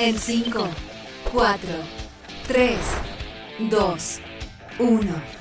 En 5, 4, 3, 2, 1.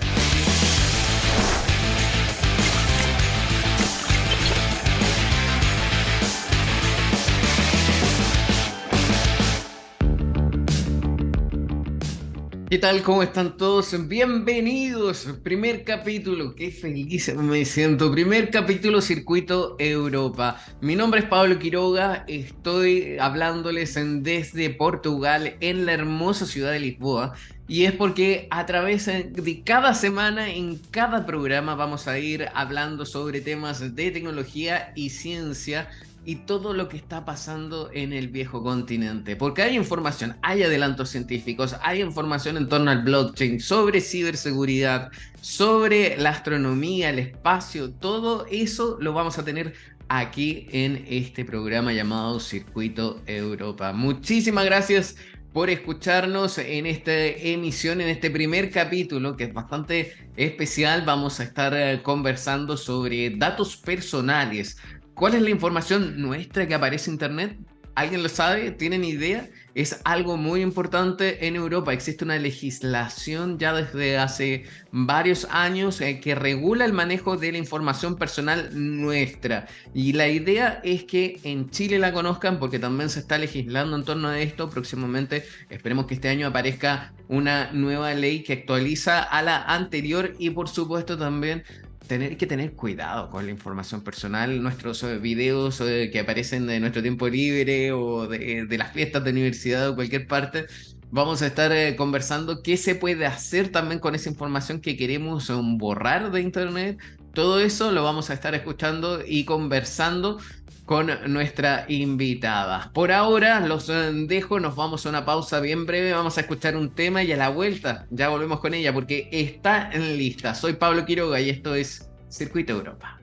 ¿Qué tal? ¿Cómo están todos? Bienvenidos. Primer capítulo. Qué feliz me siento. Primer capítulo Circuito Europa. Mi nombre es Pablo Quiroga. Estoy hablándoles desde Portugal, en la hermosa ciudad de Lisboa. Y es porque a través de cada semana, en cada programa, vamos a ir hablando sobre temas de tecnología y ciencia y todo lo que está pasando en el viejo continente. Porque hay información, hay adelantos científicos, hay información en torno al blockchain, sobre ciberseguridad, sobre la astronomía, el espacio, todo eso lo vamos a tener aquí en este programa llamado Circuito Europa. Muchísimas gracias por escucharnos en esta emisión, en este primer capítulo, que es bastante especial. Vamos a estar conversando sobre datos personales. ¿Cuál es la información nuestra que aparece en Internet? ¿Alguien lo sabe? ¿Tienen idea? Es algo muy importante en Europa. Existe una legislación ya desde hace varios años que regula el manejo de la información personal nuestra. Y la idea es que en Chile la conozcan porque también se está legislando en torno a esto. Próximamente esperemos que este año aparezca una nueva ley que actualiza a la anterior y por supuesto también tener que tener cuidado con la información personal, nuestros videos que aparecen de nuestro tiempo libre o de las fiestas de universidad o cualquier parte. Vamos a estar conversando qué se puede hacer también con esa información que queremos borrar de internet. Todo eso lo vamos a estar escuchando y conversando con nuestra invitada. Por ahora los dejo, nos vamos a una pausa bien breve, vamos a escuchar un tema y a la vuelta ya volvemos con ella porque está en lista. Soy Pablo Quiroga y esto es Circuito Europa.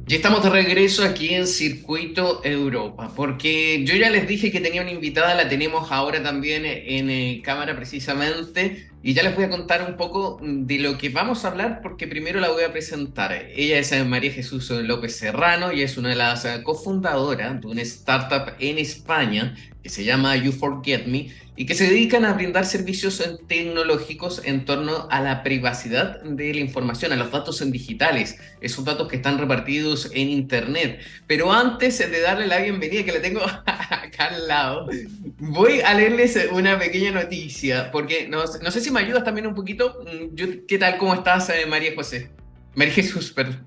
Ya estamos de regreso aquí en Circuito Europa, porque yo ya les dije que tenía una invitada, la tenemos ahora también en cámara precisamente, y ya les voy a contar un poco de lo que vamos a hablar, porque primero la voy a presentar. Ella es María Jesús López Serrano y es una de las cofundadoras de una startup en España que se llama You Forget Me y que se dedican a brindar servicios tecnológicos en torno a la privacidad de la información, a los datos en digitales, esos datos que están repartidos en Internet. Pero antes de darle la bienvenida, que la tengo acá al lado, voy a leerles una pequeña noticia, porque no sé si me ayudas también un poquito. ¿Qué tal? ¿Cómo estás, María José? María Jesús, perdón.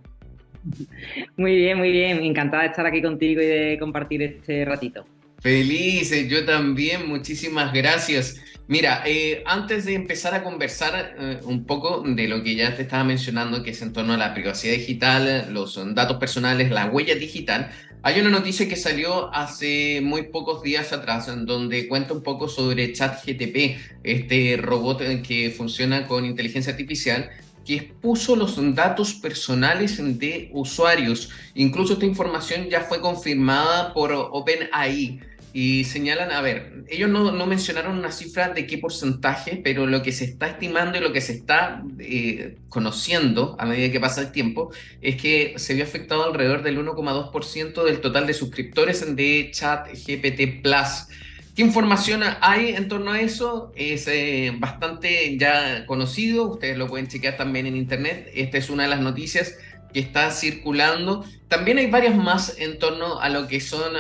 Muy bien, muy bien. Encantada de estar aquí contigo y de compartir este ratito. Felices, yo también, muchísimas gracias. Mira, antes de empezar a conversar un poco de lo que ya te estaba mencionando, que es en torno a la privacidad digital, los datos personales, la huella digital, hay una noticia que salió hace muy pocos días atrás, en donde cuenta un poco sobre ChatGPT, este robot que funciona con inteligencia artificial, que expuso los datos personales de usuarios. Incluso esta información ya fue confirmada por OpenAI. Y señalan, a ver, ellos no mencionaron una cifra de qué porcentaje, pero lo que se está estimando y lo que se está conociendo a medida que pasa el tiempo es que se vio afectado alrededor del 1,2% del total de suscriptores de ChatGPT Plus. ¿Qué información hay en torno a eso? Es bastante ya conocido, ustedes lo pueden chequear también en internet. Esta es una de las noticias que está circulando. También hay varias más en torno a lo que son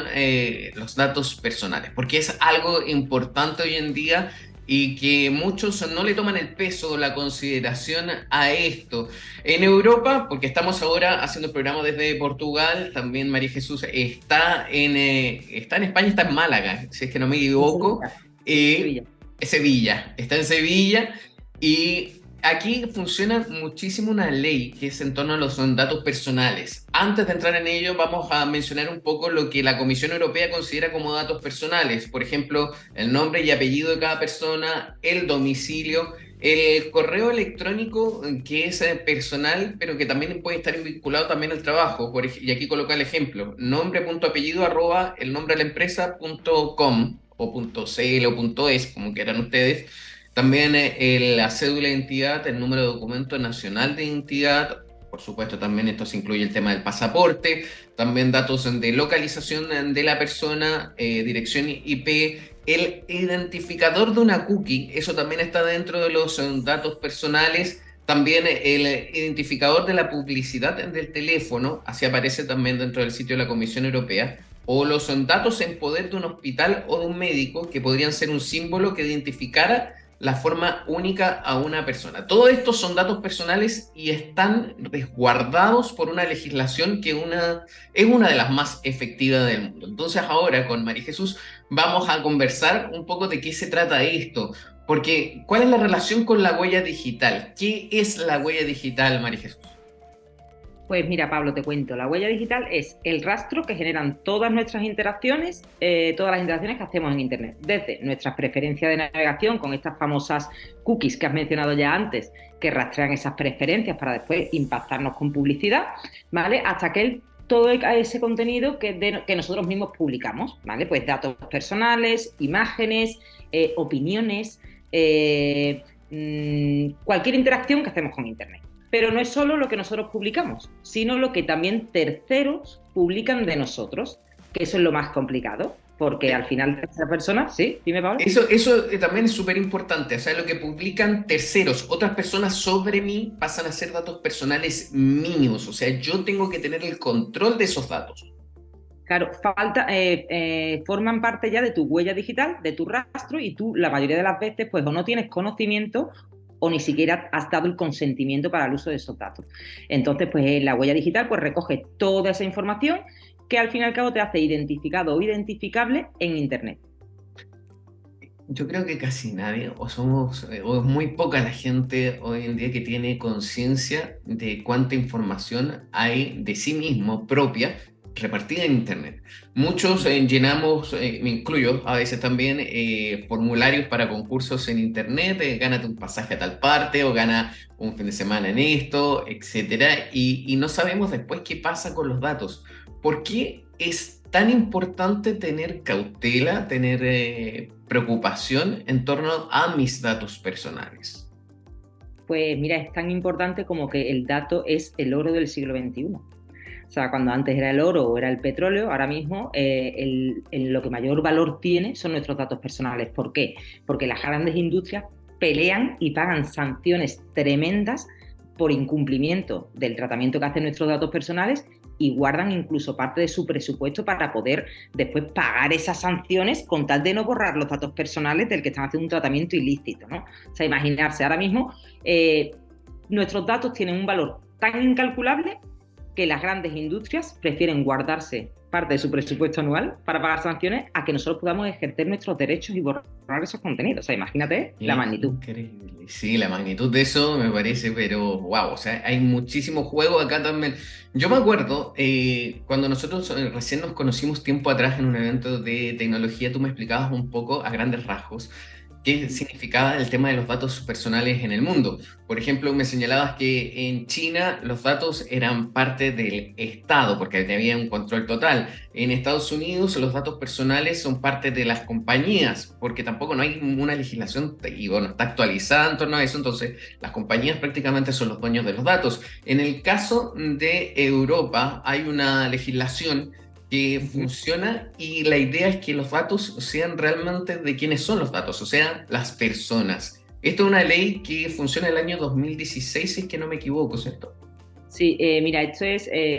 los datos personales, porque es algo importante hoy en día y que muchos no le toman el peso o la consideración a esto. En Europa, porque estamos ahora haciendo el programa desde Portugal, también María Jesús está en España, está en Málaga, si es que no me equivoco. Sevilla. Sevilla, está en Sevilla y aquí funciona muchísimo una ley que es en torno a los datos personales. Antes de entrar en ello, vamos a mencionar un poco lo que la Comisión Europea considera como datos personales. Por ejemplo, el nombre y apellido de cada persona, el domicilio, el correo electrónico que es personal, pero que también puede estar vinculado también al trabajo. Y aquí coloca el ejemplo, nombre.apellido @ el nombre de la empresa.com o .cl o .es, como quieran ustedes. También la cédula de identidad, el número de documento nacional de identidad, por supuesto, también esto se incluye el tema del pasaporte, también datos de localización de la persona, dirección IP, el identificador de una cookie, eso también está dentro de los datos personales. También el identificador de la publicidad del teléfono, así aparece también dentro del sitio de la Comisión Europea, o los datos en poder de un hospital o de un médico que podrían ser un símbolo que identificara la forma única a una persona. Todo esto son datos personales y están resguardados por una legislación que es una de las más efectivas del mundo. Entonces ahora con María Jesús vamos a conversar un poco de qué se trata esto. Porque, ¿cuál es la relación con la huella digital? ¿Qué es la huella digital, María Jesús? Pues mira, Pablo, te cuento. La huella digital es el rastro que generan todas nuestras interacciones, todas las interacciones que hacemos en Internet. Desde nuestras preferencias de navegación con estas famosas cookies que has mencionado ya antes, que rastrean esas preferencias para después impactarnos con publicidad, ¿vale? Hasta que todo ese contenido que nosotros mismos publicamos, ¿vale? Pues datos personales, imágenes, opiniones, cualquier interacción que hacemos con Internet. Pero no es solo lo que nosotros publicamos, sino lo que también terceros publican de nosotros, que eso es lo más complicado, porque al final esa persona, ¿sí? Dime, Pablo. Eso también es súper importante, o sea, lo que publican terceros, otras personas sobre mí pasan a ser datos personales míos, o sea, yo tengo que tener el control de esos datos. Claro, forman parte ya de tu huella digital, de tu rastro, y tú la mayoría de las veces pues o no tienes conocimiento o ni siquiera has dado el consentimiento para el uso de esos datos. Entonces, pues la huella digital pues recoge toda esa información que al fin y al cabo te hace identificado o identificable en Internet. Yo creo que casi nadie, o es muy poca la gente hoy en día que tiene conciencia de cuánta información hay de sí mismo propia repartida en Internet. Muchos llenamos, me incluyo a veces también, formularios para concursos en Internet, gánate un pasaje a tal parte o gana un fin de semana en esto, etcétera, y no sabemos después qué pasa con los datos. ¿Por qué es tan importante tener cautela, tener preocupación en torno a mis datos personales? Pues mira, es tan importante como que el dato es el oro del siglo XXI. O sea, cuando antes era el oro o era el petróleo, ahora mismo lo que mayor valor tiene son nuestros datos personales. ¿Por qué? Porque las grandes industrias pelean y pagan sanciones tremendas por incumplimiento del tratamiento que hacen nuestros datos personales y guardan incluso parte de su presupuesto para poder después pagar esas sanciones con tal de no borrar los datos personales del que están haciendo un tratamiento ilícito, ¿no? O sea, imaginarse, ahora mismo nuestros datos tienen un valor tan incalculable que las grandes industrias prefieren guardarse parte de su presupuesto anual para pagar sanciones a que nosotros podamos ejercer nuestros derechos y borrar esos contenidos. O sea, imagínate la magnitud. Increíble. Sí, la magnitud de eso me parece, pero wow, o sea, hay muchísimo juego acá también. Yo me acuerdo, cuando nosotros recién nos conocimos tiempo atrás en un evento de tecnología, tú me explicabas un poco a grandes rasgos qué significaba el tema de los datos personales en el mundo. Por ejemplo, me señalabas que en China los datos eran parte del Estado, porque había un control total. En Estados Unidos los datos personales son parte de las compañías, porque tampoco no hay una legislación y bueno, está actualizada en torno a eso, entonces las compañías prácticamente son los dueños de los datos. En el caso de Europa hay una legislación que funciona y la idea es que los datos sean realmente de quiénes son los datos, o sea, las personas. Esto es una ley que funciona el año 2016, si es que no me equivoco, ¿cierto? Sí, mira, esto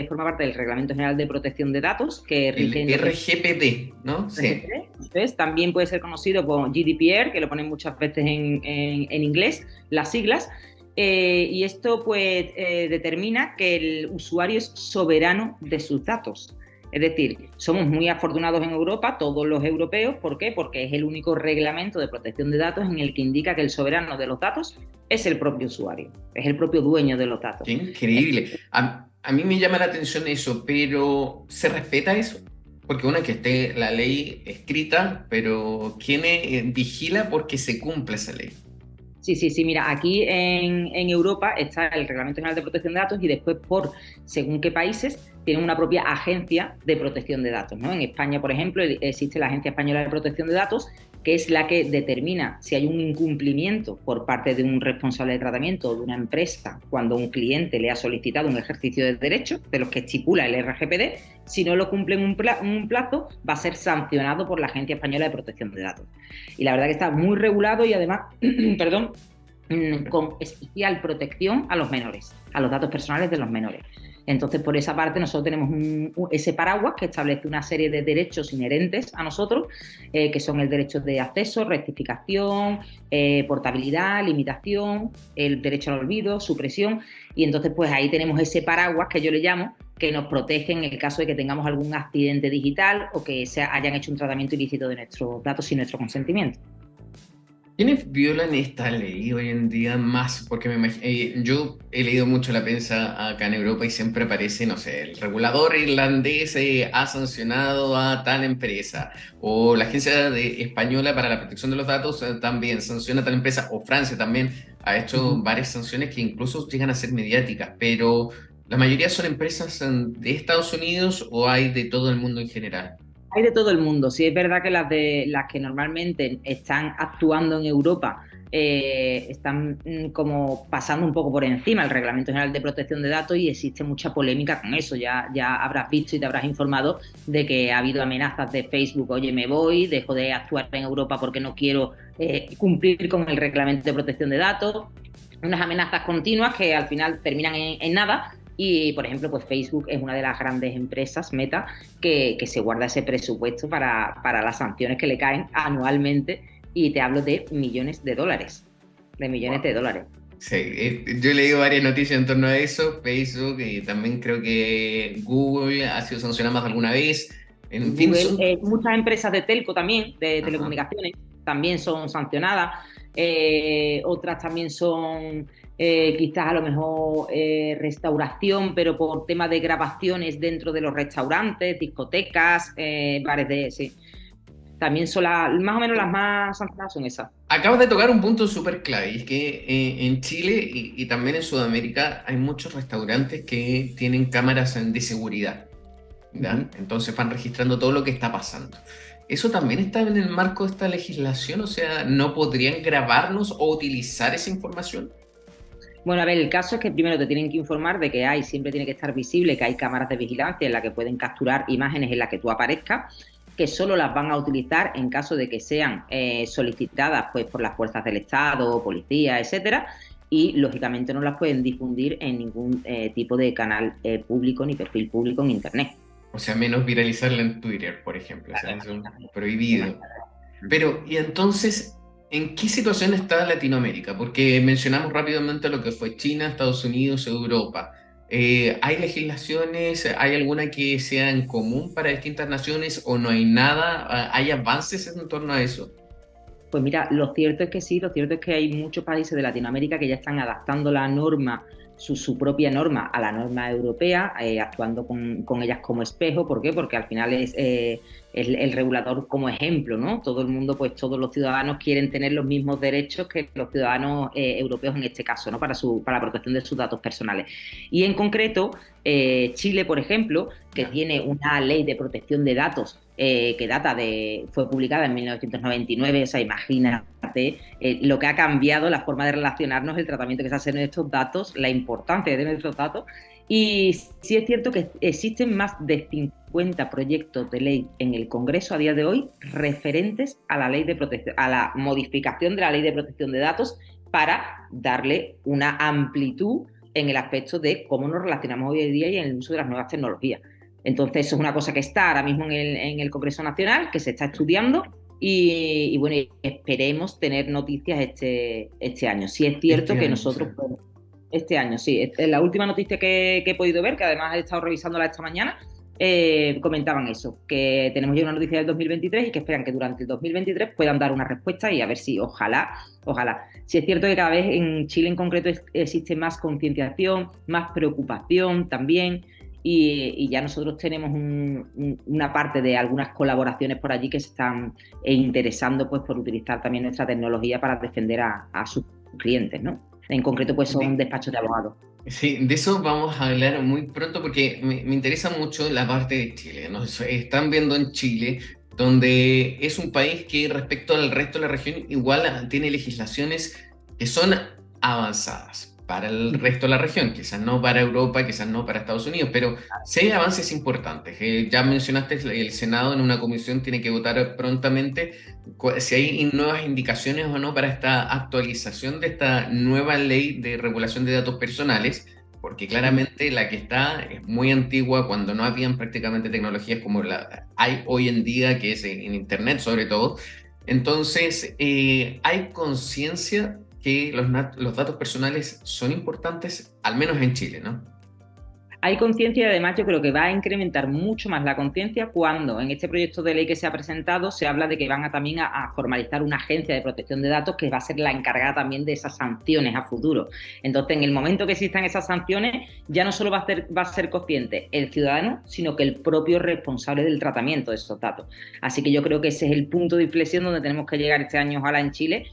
forma parte del Reglamento General de Protección de Datos, que rige el RGPD, ¿no? Sí. Entonces, también puede ser conocido como GDPR, que lo ponen muchas veces en inglés, las siglas, y esto pues determina que el usuario es soberano de sus datos. Es decir, somos muy afortunados en Europa, todos los europeos. ¿Por qué? Porque es el único reglamento de protección de datos en el que indica que el soberano de los datos es el propio usuario, es el propio dueño de los datos. ¡Qué increíble! A mí me llama la atención eso, pero ¿se respeta eso? Porque una que esté la ley escrita, pero ¿quién vigila porque se cumpla esa ley? Sí, mira, aquí en Europa está el Reglamento General de Protección de Datos y después por según qué países tienen una propia agencia de protección de datos, ¿no? En España, por ejemplo, existe la Agencia Española de Protección de Datos que es la que determina si hay un incumplimiento por parte de un responsable de tratamiento o de una empresa cuando un cliente le ha solicitado un ejercicio de derechos, de los que estipula el RGPD. Si no lo cumple en un plazo, va a ser sancionado por la Agencia Española de Protección de Datos. Y la verdad que está muy regulado y además, perdón, con especial protección a los menores, a los datos personales de los menores. Entonces, por esa parte, nosotros tenemos ese paraguas que establece una serie de derechos inherentes a nosotros, que son el derecho de acceso, rectificación, portabilidad, limitación, el derecho al olvido, supresión, y entonces pues ahí tenemos ese paraguas que yo le llamo, que nos protege en el caso de que tengamos algún accidente digital o que hayan hecho un tratamiento ilícito de nuestros datos sin nuestro consentimiento. ¿Quiénes violan esta ley hoy en día más? Porque yo he leído mucho la prensa acá en Europa y siempre aparece, no sé, el regulador irlandés ha sancionado a tal empresa, o la Agencia Española para la Protección de los Datos también sanciona a tal empresa, o Francia también ha hecho varias sanciones que incluso llegan a ser mediáticas, pero ¿la mayoría son empresas de Estados Unidos o hay de todo el mundo en general? Hay de todo el mundo. Sí, es verdad que las que normalmente están actuando en Europa están como pasando un poco por encima del Reglamento General de Protección de Datos y existe mucha polémica con eso. Ya habrás visto y te habrás informado de que ha habido amenazas de Facebook: oye, me voy, dejo de actuar en Europa porque no quiero cumplir con el Reglamento de Protección de Datos. Unas amenazas continuas que al final terminan en nada. Y, por ejemplo, pues Facebook es una de las grandes empresas, Meta, que se guarda ese presupuesto para las sanciones que le caen anualmente, y te hablo de millones de dólares. Sí, yo he leído varias noticias en torno a eso, Facebook, y también creo que Google ha sido sancionada más de alguna vez. En fin, Google, muchas empresas de telco también, de Ajá. telecomunicaciones, también son sancionadas. Otras también son quizás a lo mejor restauración, pero por tema de grabaciones dentro de los restaurantes, discotecas, bares sí. También son más o menos las más sancionadas son esas. Acabas de tocar un punto súper clave, y es que en Chile y también en Sudamérica hay muchos restaurantes que tienen cámaras de seguridad, ¿ya? Entonces van registrando todo lo que está pasando. ¿Eso también está en el marco de esta legislación? O sea, ¿no podrían grabarnos o utilizar esa información? Bueno, a ver, el caso es que primero te tienen que informar de que siempre tiene que estar visible que hay cámaras de vigilancia en las que pueden capturar imágenes en las que tú aparezcas, que solo las van a utilizar en caso de que sean solicitadas pues por las fuerzas del Estado, policía, etcétera, y lógicamente no las pueden difundir en ningún tipo de canal público ni perfil público en Internet. O sea, menos viralizarla en Twitter, por ejemplo. O sea, eso es prohibido. Pero, ¿y entonces en qué situación está Latinoamérica? Porque mencionamos rápidamente lo que fue China, Estados Unidos, Europa. ¿Hay legislaciones? ¿Hay alguna que sea en común para distintas naciones o no hay nada? ¿Hay avances en torno a eso? Pues mira, lo cierto es que sí, lo cierto es que hay muchos países de Latinoamérica que ya están adaptando la norma, su propia norma, a la norma europea, actuando con ellas como espejo. ¿Por qué? Porque al final es el regulador como ejemplo, ¿no? Todo el mundo, pues todos los ciudadanos quieren tener los mismos derechos que los ciudadanos europeos en este caso, ¿no? Para la protección de sus datos personales. Y en concreto, Chile, por ejemplo, que tiene una ley de protección de datos que fue publicada en 1999, o sea, imagínate lo que ha cambiado la forma de relacionarnos, el tratamiento que se hace de nuestros datos, la importancia de nuestros datos. Y sí es cierto que existen más de 50 proyectos de ley en el Congreso a día de hoy referentes a la ley de protección, a la modificación de la ley de protección de datos, para darle una amplitud en el aspecto de cómo nos relacionamos hoy en día y en el uso de las nuevas tecnologías. Entonces, eso es una cosa que está ahora mismo en el Congreso Nacional, que se está estudiando, y bueno, esperemos tener noticias este año. Sí es cierto que nosotros... Sí. Este año, sí. La última noticia que he podido ver, que además he estado revisándola esta mañana, comentaban eso, que tenemos ya una noticia del 2023 y que esperan que durante el 2023 puedan dar una respuesta, y a ver si, ojalá. Sí es cierto que cada vez en Chile en concreto existe más concienciación, más preocupación también, y ya nosotros tenemos una parte de algunas colaboraciones por allí que se están interesando pues por utilizar también nuestra tecnología para defender a sus clientes, ¿no? En concreto, pues son despachos de abogados. Sí, de eso vamos a hablar muy pronto porque me interesa mucho la parte de Chile, ¿no? Están viendo en Chile donde es un país que respecto al resto de la región igual tiene legislaciones que son avanzadas para el resto de la región, quizás no para Europa, quizás no para Estados Unidos, pero sí hay avances importantes. Ya mencionaste, el Senado en una comisión tiene que votar prontamente si hay nuevas indicaciones o no para esta actualización de esta nueva ley de regulación de datos personales, porque claramente la que está es muy antigua, cuando no habían prácticamente tecnologías como la hay hoy en día, que es en Internet sobre todo. Entonces, hay conciencia que los datos personales son importantes, al menos en Chile, ¿no? Hay conciencia y además yo creo que va a incrementar mucho más la conciencia cuando en este proyecto de ley que se ha presentado se habla de que van también a formalizar una agencia de protección de datos que va a ser la encargada también de esas sanciones a futuro. Entonces, en el momento que existan esas sanciones, ya no solo va a ser consciente el ciudadano, sino que el propio responsable del tratamiento de esos datos. Así que yo creo que ese es el punto de inflexión donde tenemos que llegar este año, ojalá en Chile,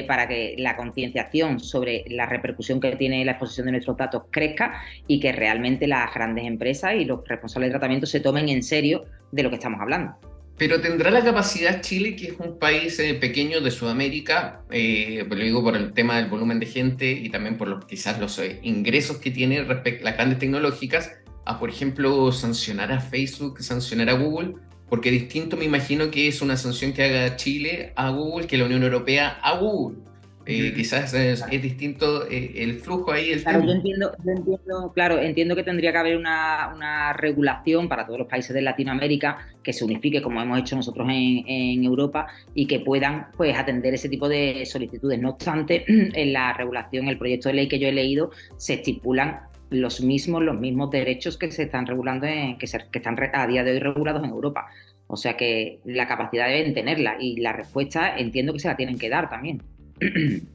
para que la concienciación sobre la repercusión que tiene la exposición de nuestros datos crezca y que realmente las grandes empresas y los responsables de tratamiento se tomen en serio de lo que estamos hablando. Pero tendrá la capacidad Chile, que es un país pequeño de Sudamérica, lo digo por el tema del volumen de gente y también por quizás los ingresos que tiene respecto a las grandes tecnológicas, a por ejemplo sancionar a Facebook, sancionar a Google. Porque distinto me imagino que es una sanción que haga Chile a Google que la Unión Europea a Google. Quizás es distinto el flujo ahí, el Claro, tema. entiendo que tendría que haber una regulación para todos los países de Latinoamérica que se unifique como hemos hecho nosotros en Europa y que puedan pues atender ese tipo de solicitudes. No obstante, en la regulación, el proyecto de ley que yo he leído, se estipulan los mismos derechos que se están regulando que están a día de hoy regulados en Europa. O sea que la capacidad deben tenerla y la respuesta entiendo que se la tienen que dar también.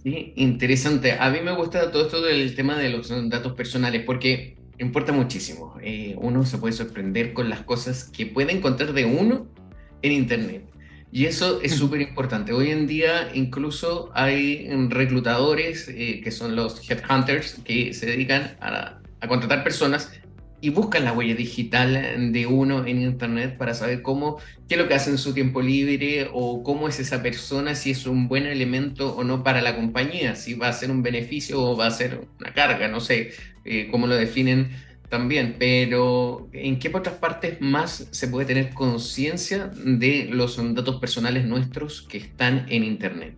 Sí, interesante. A mí me gusta todo esto del tema de los datos personales porque importa muchísimo. Uno se puede sorprender con las cosas que puede encontrar de uno en Internet. Y eso es súper importante. Hoy en día incluso hay reclutadores que son los headhunters que se dedican a contratar personas y buscan la huella digital de uno en Internet para saber qué es lo que hace en su tiempo libre o cómo es esa persona, si es un buen elemento o no para la compañía, si va a ser un beneficio o va a ser una carga, no sé cómo lo definen también, pero ¿en qué otras partes más se puede tener conciencia de los datos personales nuestros que están en Internet?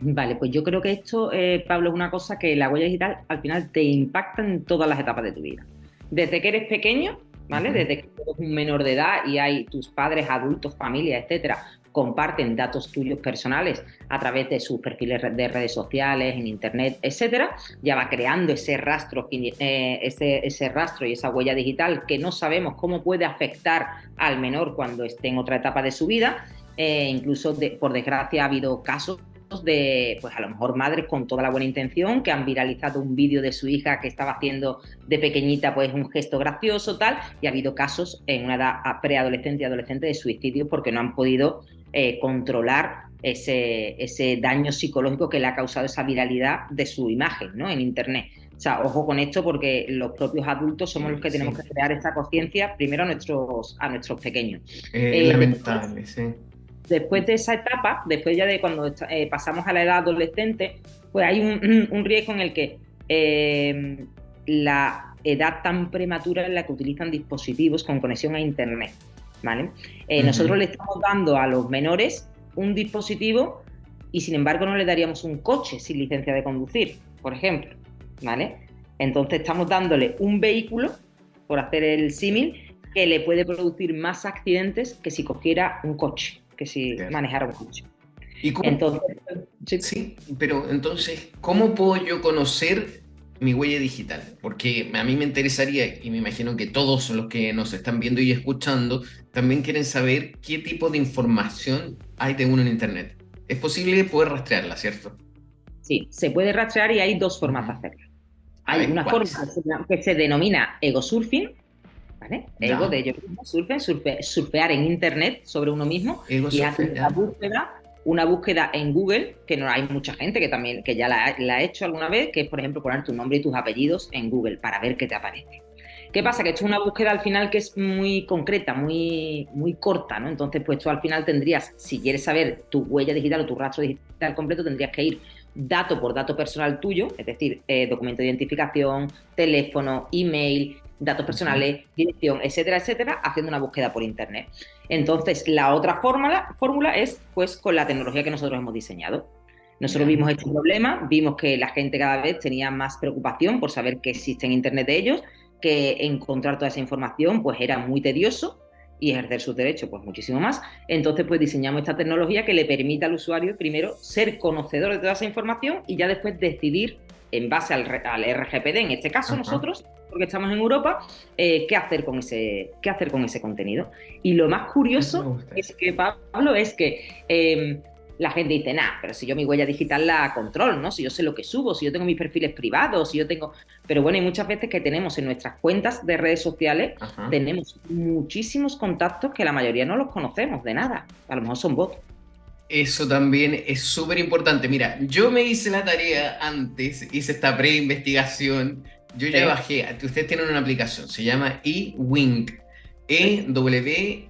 Vale, pues yo creo que esto, Pablo, es una cosa que la huella digital al final te impacta en todas las etapas de tu vida. Desde que eres pequeño, ¿vale? Desde que eres un menor de edad y hay tus padres, adultos, familia, etcétera, comparten datos tuyos personales a través de sus perfiles de redes sociales, en internet, etcétera, ya va creando ese rastro y esa huella digital que no sabemos cómo puede afectar al menor cuando esté en otra etapa de su vida. Incluso, por desgracia, ha habido casos de, pues a lo mejor madres con toda la buena intención que han viralizado un vídeo de su hija que estaba haciendo de pequeñita pues un gesto gracioso tal, y ha habido casos en una edad preadolescente y adolescente de suicidio porque no han podido controlar ese daño psicológico que le ha causado esa viralidad de su imagen, ¿no? En internet. O sea, ojo con esto porque los propios adultos somos los que tenemos que crear esa conciencia primero a nuestros pequeños. Lamentable, sí. Después de esa etapa, después ya de cuando pasamos a la edad adolescente, pues hay un riesgo en el que la edad tan prematura en la que utilizan dispositivos con conexión a internet, ¿vale? Nosotros le estamos dando a los menores un dispositivo y sin embargo no le daríamos un coche sin licencia de conducir, por ejemplo, ¿vale? Entonces estamos dándole un vehículo, por hacer el símil, que le puede producir más accidentes que si cogiera un coche, que si manejara un coche. ¿Y cómo? Entonces, sí, pero entonces, ¿cómo puedo yo conocer mi huella digital? Porque a mí me interesaría, y me imagino que todos los que nos están viendo y escuchando también quieren saber qué tipo de información hay de uno en Internet. Es posible poder rastrearla, ¿cierto? Sí, se puede rastrear y hay dos formas de hacerlo. Hay una forma que se denomina egosurfing, ¿vale? Ego de yo mismo, surfear en internet sobre uno mismo y hacer una búsqueda en Google, que no hay mucha gente que ya la ha hecho alguna vez, que es por ejemplo poner tu nombre y tus apellidos en Google para ver qué te aparece. ¿Qué pasa? Que esto es una búsqueda al final que es muy concreta, muy corta, ¿no? Entonces, pues tú al final tendrías, si quieres saber tu huella digital o tu rastro digital completo, tendrías que ir dato por dato personal tuyo, es decir, documento de identificación, teléfono, email, datos personales, dirección, etcétera, etcétera, haciendo una búsqueda por internet. Entonces, la otra fórmula es pues con la tecnología que nosotros hemos diseñado. Nosotros vimos este problema, vimos que la gente cada vez tenía más preocupación por saber qué existe en internet de ellos, que encontrar toda esa información pues era muy tedioso y ejercer sus derechos pues muchísimo más. Entonces pues diseñamos esta tecnología que le permite al usuario primero ser conocedor de toda esa información y ya después decidir en base al RGPD, en este caso nosotros, porque estamos en Europa, qué hacer con ese contenido. Y lo más curioso es que, Pablo, es que la gente dice, nah, pero si yo mi huella digital la controlo, ¿no? Si yo sé lo que subo, si yo tengo mis perfiles privados, si yo tengo... Pero bueno, hay muchas veces que tenemos en nuestras cuentas de redes sociales, tenemos muchísimos contactos que la mayoría no los conocemos de nada. A lo mejor son bots. Eso también es súper importante. Mira, yo me hice la tarea antes, hice esta pre-investigación. Yo ya bajé, ustedes tienen una aplicación, se llama eWink, EWINK.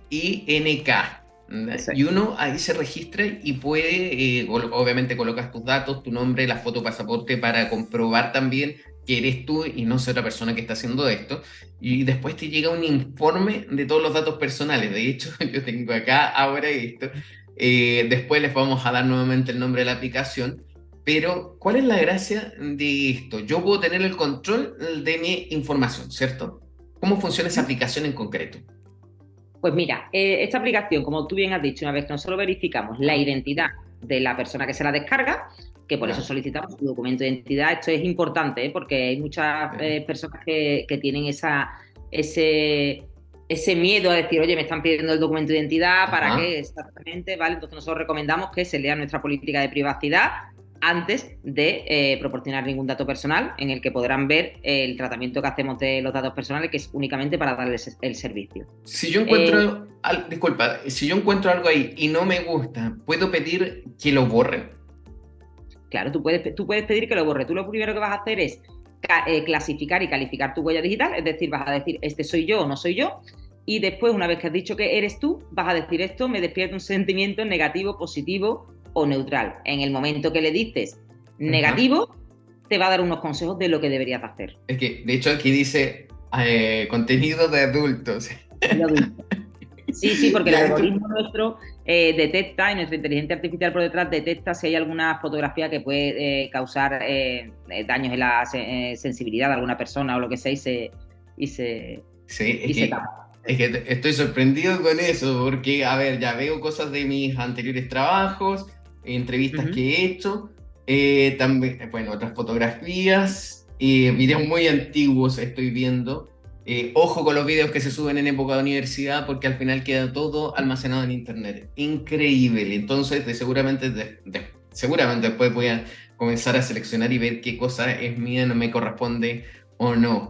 Y uno ahí se registra y puede, obviamente colocas tus datos, tu nombre, la foto pasaporte para comprobar también que eres tú y no ser otra persona que está haciendo esto. Y después te llega un informe de todos los datos personales. De hecho, yo tengo acá ahora esto. Después les vamos a dar nuevamente el nombre de la aplicación. Pero, ¿cuál es la gracia de esto? Yo puedo tener el control de mi información, ¿cierto? ¿Cómo funciona esa aplicación en concreto? Pues mira, esta aplicación, como tú bien has dicho, una vez que nosotros verificamos la identidad de la persona que se la descarga, que por eso solicitamos su documento de identidad, esto es importante, porque hay muchas personas que tienen ese miedo a decir, oye, me están pidiendo el documento de identidad, ¿para qué exactamente? ¿Vale? Entonces nosotros recomendamos que se lea nuestra política de privacidad antes de proporcionar ningún dato personal, en el que podrán ver el tratamiento que hacemos de los datos personales, que es únicamente para darles el servicio. Si yo encuentro, si yo encuentro algo ahí y no me gusta, ¿puedo pedir que lo borren? Claro, tú puedes pedir que lo borre. Tú lo primero que vas a hacer es clasificar y calificar tu huella digital, es decir, vas a decir, este soy yo o no soy yo, y después, una vez que has dicho que eres tú, vas a decir, esto me despierta un sentimiento negativo, positivo o neutral. En el momento que le dices negativo, te va a dar unos consejos de lo que deberías hacer. Es que, de hecho, aquí dice contenido de adultos. Sí, porque el algoritmo nuestro detecta, y nuestra inteligencia artificial por detrás detecta si hay alguna fotografía que puede causar daños en la sensibilidad de alguna persona o lo que sea, y se tapa. Es que estoy sorprendido con eso, porque, a ver, ya veo cosas de mis anteriores trabajos, entrevistas que he hecho, también, bueno, otras fotografías, videos muy antiguos estoy viendo. Ojo con los videos que se suben en época de universidad, porque al final queda todo almacenado en internet. Increíble. Entonces, seguramente después voy a comenzar a seleccionar y ver qué cosa es mía, no me corresponde o no.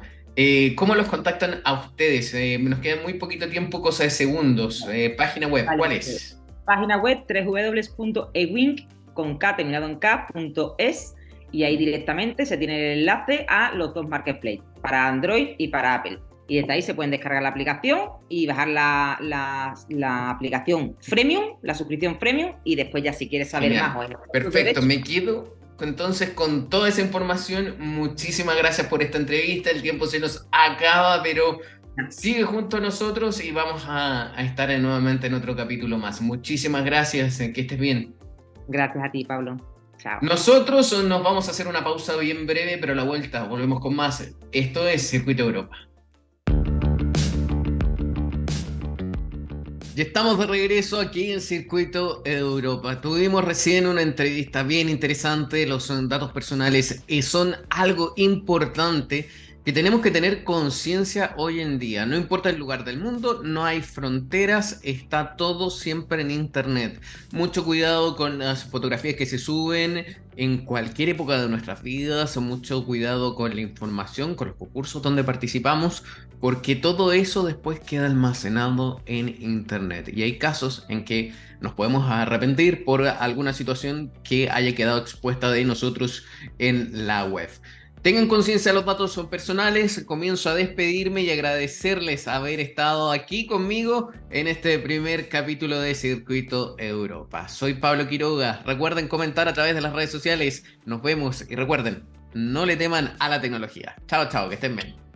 ¿Cómo los contactan a ustedes? Nos queda muy poquito tiempo, cosa de segundos. Página web, ¿cuál es? Página web www.ewink, con K terminado en K.es, y ahí directamente se tiene el enlace a los dos marketplaces, para Android y para Apple. Y desde ahí se pueden descargar la aplicación y bajar la aplicación Freemium, la suscripción Freemium, y después ya si quieres saber más. Perfecto, me quedo entonces con toda esa información. Muchísimas gracias por esta entrevista. El tiempo se nos acaba, pero sigue junto a nosotros y vamos a estar nuevamente en otro capítulo más. Muchísimas gracias, que estés bien. Gracias a ti, Pablo. Chao. Nosotros nos vamos a hacer una pausa bien breve, pero a la vuelta volvemos con más. Esto es Circuito Europa. Y estamos de regreso aquí en Circuito Europa. Tuvimos recién una entrevista bien interesante. Los datos personales son algo importante que tenemos que tener conciencia hoy en día. No importa el lugar del mundo, no hay fronteras, está todo siempre en internet. Mucho cuidado con las fotografías que se suben en cualquier época de nuestras vidas, mucho cuidado con la información, con los concursos donde participamos, porque todo eso después queda almacenado en internet. Y hay casos en que nos podemos arrepentir por alguna situación que haya quedado expuesta de nosotros en la web. Tengan conciencia, los datos son personales. Comienzo a despedirme y agradecerles haber estado aquí conmigo en este primer capítulo de Circuito Europa. Soy Pablo Quiroga. Recuerden comentar a través de las redes sociales. Nos vemos y recuerden, no le teman a la tecnología. Chao, chao, que estén bien.